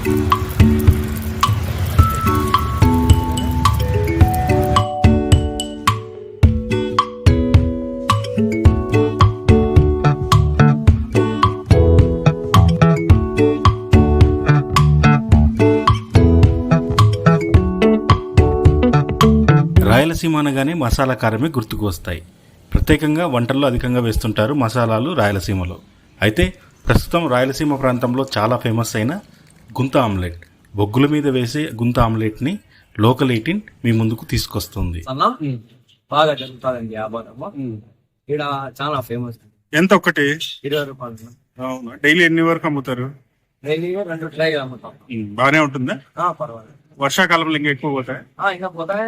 రాయలసీమ అనగానే మసాలా కారమే గుర్తుకు వస్తాయి. ప్రత్యేకంగా వంటల్లో అధికంగా వేస్తుంటారు మసాలాలు రాయలసీమలో. అయితే ప్రస్తుతం రాయలసీమ ప్రాంతంలో చాలా ఫేమస్ అయిన గుంత ఆమ్లెట్, బొగ్గుల మీద వేసే గుంత ఆమ్లెట్ని లోకల్ 18 మీ ముందుకు తీసుకొస్తుంది. బాగా జరుగుతుందండి వ్యాపారము. ఇక్కడ చాలా ఫేమస్. ఎంత ఒకటి? 20 రూపాయలు. అవునా? డైలీ ఎన్ని వరకు అమ్ముతారు? డైలీ 2 ట్రైలు అమ్ముతాం. బానే ఉంటుందా? పర్వాలేదు. వర్షాకాలంలో ఇంకా ఎక్కువ పోతాయి? ఇంకా పోతాయి.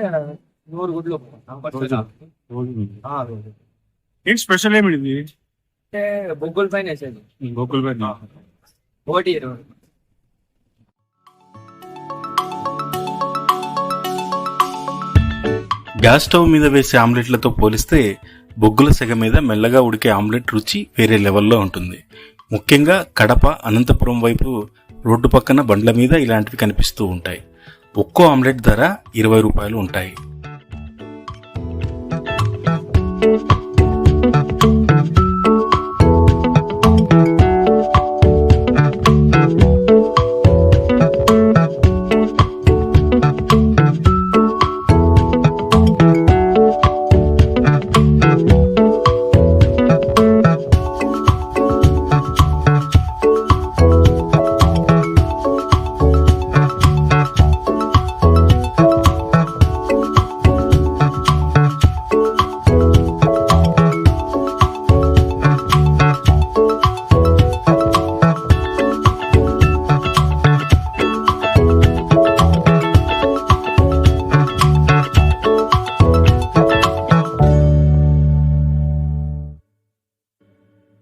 100 గుడ్లు ఏంటి స్పెషల్ ఏమిటి? అంటే బొగ్గుల పైన వేసేది. బొగ్గుల పైన ఒకటి 20. గ్యాస్ స్టవ్ మీద వేసే ఆమ్లెట్లతో పోలిస్తే బొగ్గుల సెగ మీద మెల్లగా ఉడికే ఆమ్లెట్ రుచి వేరే లెవెల్లో ఉంటుంది. ముఖ్యంగా కడప, అనంతపురం వైపు రోడ్డు పక్కన బండ్ల మీద ఇలాంటివి కనిపిస్తూ ఉంటాయి. ఒక్కో ఆమ్లెట్ ధర 20 రూపాయలు ఉంటాయి.